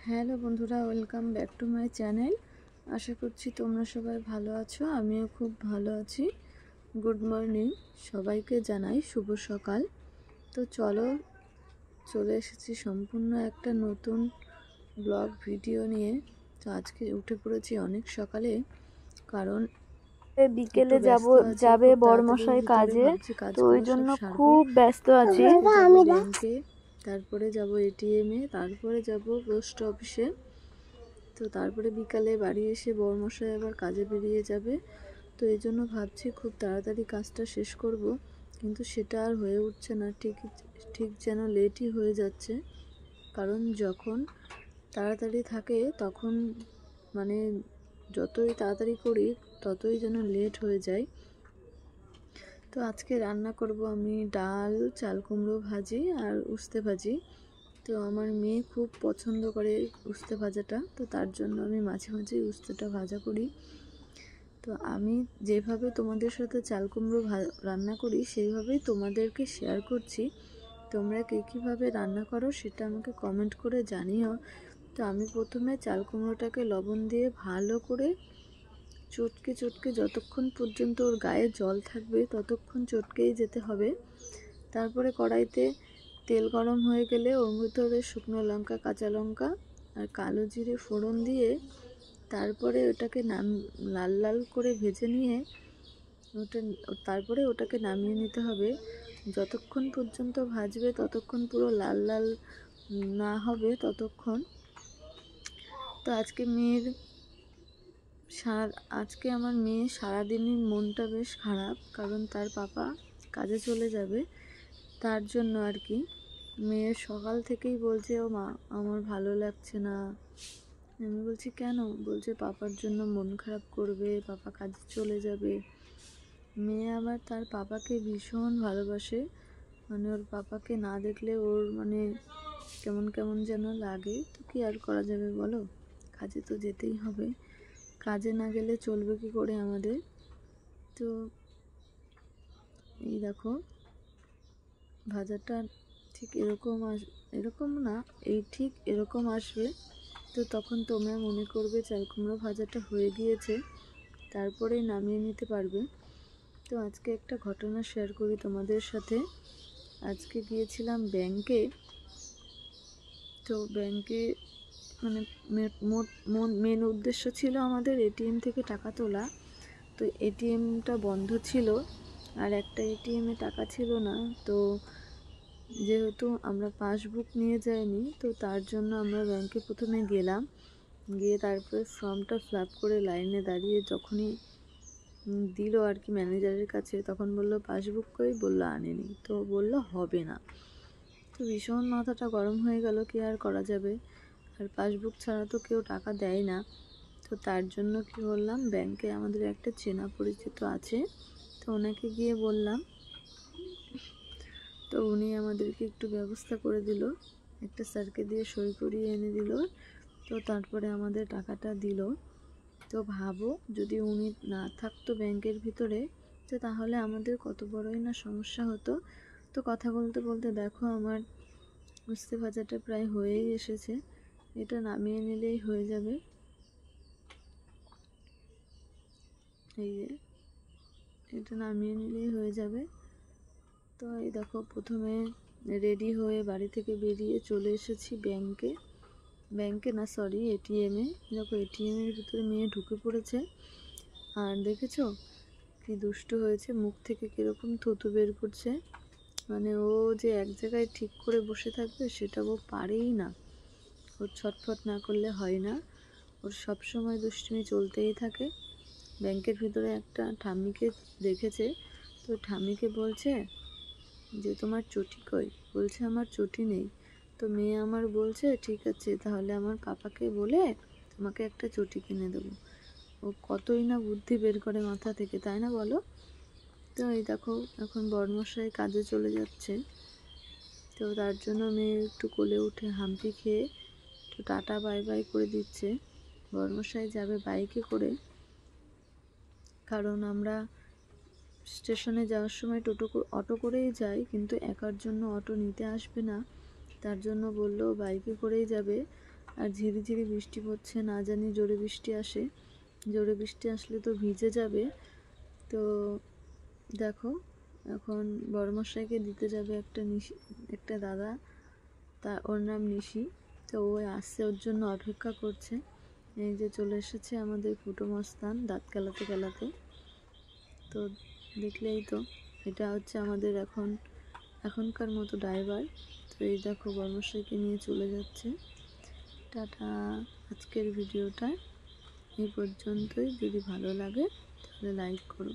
Hello বন্ধুরা, welcome back to my channel. আশা করছি তোমরা সবাই ভালো আছো, আমিও খুব ভালো আছি। গুড মর্নিং, সবাইকে জানাই শুভ সকাল। তো চলে এসেছি সম্পূর্ণ একটা নতুন ব্লগ ভিডিও নিয়ে। তো আজকে উঠে পড়েছি অনেক সকালে, কারণ বিকেলে যাবে বড়মশাই কাজে, তো ওই জন্য খুব ব্যস্ত আছি। ব্যাংকে, তারপরে যাব এটিএমে, তারপরে যাব পোস্ট অফিসে। তো তারপরে বিকালে বাড়ি এসে বড়মশাই আবার কাজে বেরিয়ে যাবে। তো এই জন্য ভাবছি খুব তাড়াতাড়ি কাজটা শেষ করব, কিন্তু সেটা আর হয়ে উঠছে না। ঠিক যেন লেটই হয়ে যাচ্ছে। কারণ যখন তাড়াতাড়ি থাকে তখন মানে যতই তাড়াতাড়ি করি ততই যেন লেট হয়ে যায়। তো আজকে রান্না করব আমি ডাল, চাল কুমড়ো ভাজি আর উস্তে ভাজি। তো আমার মেয়ে খুব পছন্দ করে উস্তে ভাজাটা, তো তার জন্য আমি মাঝে মাঝে উস্তেটা ভাজা করি। তো আমি যেভাবে তোমাদের সাথে চাল কুমড়ো রান্না করি সেইভাবেই তোমাদেরকে শেয়ার করছি। তোমরা কে কীভাবে রান্না করো সেটা আমাকে কমেন্ট করে জানিও। তো আমি প্রথমে চাল কুমড়োটাকে লবণ দিয়ে ভালো করে চটকে যতক্ষণ পর্যন্ত ওর গায়ে জল থাকবে ততক্ষণ চটকেই যেতে হবে। তারপরে কড়াইতে তেল গরম হয়ে গেলে ওর ভিতরে শুকনো লঙ্কা, কাঁচা লঙ্কা আর কালো জিরে ফোড়ন দিয়ে তারপরে ওটাকে লাল লাল করে ভেজে নিয়ে তারপরে ওটাকে নামিয়ে নিতে হবে। যতক্ষণ পর্যন্ত ভাজবে ততক্ষণ পুরো লাল লাল না হবে ততক্ষণ। তো আজকে আমার মেয়ে সারাদিনই মনটা বেশ খারাপ, কারণ তার পাপা কাজে চলে যাবে, তার জন্য আর কি। মেয়ের সকাল থেকেই বলছে, ও মা আমার ভালো লাগছে না। আমি বলছি কেন? বলছে পাপার জন্য মন খারাপ করবে, পাপা কাজে চলে যাবে। মেয়ে আবার তার পাপাকে ভীষণ ভালোবাসে, মানে ওর পাপাকে না দেখলে ওর কেমন কেমন যেন লাগে। তো কি আর করা যাবে বলো, কাজে তো যেতেই হবে, কাজে না গেলে চলবে কি করে আমাদের। তো এই দেখো ভাজাটা ঠিক এরকম না, ঠিক এরকম আসবে। তো তখন তোমরা মনে করবে চাল কুমড়ো ভাজাটা হয়ে গিয়েছে, তারপরেই নামিয়ে নিতে পারবে। তো আজকে একটা ঘটনা শেয়ার করি তোমাদের সাথে। আজকে গিয়েছিলাম ব্যাংকে। তো ব্যাংকে মেন উদ্দেশ্য ছিল আমাদের এটিএম থেকে টাকা তোলা। তো এটিএমটা বন্ধ ছিল আর একটা এটিএমে টাকা ছিল না। তো যেহেতু আমরা পাসবুক নিয়ে যাইনি, তো তার জন্য আমরা ব্যাংকে প্রথমে গেলাম, গিয়ে তারপরে ফর্মটা ফিল আপ করে লাইনে দাঁড়িয়ে যখনই দিল আর কি ম্যানেজারের কাছে, তখন বলল পাসবুক কই, বললো আনেনি। তো বললো হবে না। তো ভীষণ মাথাটা গরম হয়ে গেল, কি আর করা যাবে। আর পাসবুক ছাড়া তো কেউ টাকা দেয় না। তো তার জন্য কি করলাম, ব্যাংকে আমাদের একটা চেনা পরিচিত আছে, তো ওনাকে গিয়ে বললাম। তো উনি আমাদেরকে একটু ব্যবস্থা করে দিল, একটা স্যারকে দিয়ে সই করিয়ে এনে দিল। তো তারপরে আমাদের টাকাটা দিল। তো ভাবো যদি উনি না থাকতো ব্যাংকের ভিতরে, তো তাহলে আমাদের কত বড়ই না সমস্যা হতো। তো কথা বলতে বলতে দেখো আমার উস্তে ভাজাটা প্রায় হয়েই এসেছে, এটা নামিয়ে নিলেই হয়ে যাবে। এই যে এটা নামিয়ে নিলেই হয়ে যাবে। তো এই দেখো প্রথমে রেডি হয়ে বাড়ি থেকে বেরিয়ে চলে এসেছি ব্যাংকে না সরি এটিএমে। দেখো এটিএমের ভিতরে মেয়ে ঢুকে পড়েছে, আর দেখেছো কি দুষ্টু হয়েছে, মুখ থেকে কীরকম থুতু বের করছে। ও যে এক জায়গায় ঠিক করে বসে থাকবে সেটা ও পারেই না, ওর ছটফট না করলে হয় না, ওর সবসময় দুষ্টুমি চলতেই থাকে। ব্যাংকের ভিতরে একটা ঠাম্মিকে দেখেছে, তো ঠাম্মিকে বলছে যে তোমার চটি কই, বলছে আমার চটি নেই। তো মেয়ে আমার বলছে ঠিক আছে তাহলে আমার পাপাকে বলে তোমাকে একটা চটি কিনে দেবো। ও কতই না বুদ্ধি বের করে মাথা থেকে, তাই না বলো? তো এই দেখো এখন বড়মশাই কাজে চলে যাচ্ছে, তো তার জন্য মেয়ে একটু কোলে উঠে হাম্পি খেয়ে একটু টাটা বাই বাই করে দিচ্ছে। বড়মশাই যাবে বাইকে করে, কারণ আমরা স্টেশনে যাওয়ার সময় অটো করেই যাই, কিন্তু একার জন্য অটো নিতে আসবে না, তার জন্য বললো বাইকে করেই যাবে। আর ঝিরিঝিরি বৃষ্টি পড়ছে, না জানি জোরে বৃষ্টি আসে, জোরে বৃষ্টি আসলে তো ভিজে যাবে। তো দেখো এখন বড়মশাইকে দিতে যাবে একটা দাদা, ওর নাম নিশি। তো ও আসছে, ওর জন্য অপেক্ষা করছে। এই যে চলে এসেছে আমাদের ফুটো মস্তান দাঁত কেলাতে কেলাতে। তো দেখলেই তো, এটা হচ্ছে আমাদের এখনকার মতো ড্রাইভার। তো এই দেখো বড়মশাইকে নিয়ে চলে যাচ্ছে। টাটা। আজকের ভিডিওটা এই পর্যন্তই। যদি ভালো লাগে তাহলে লাইক করো।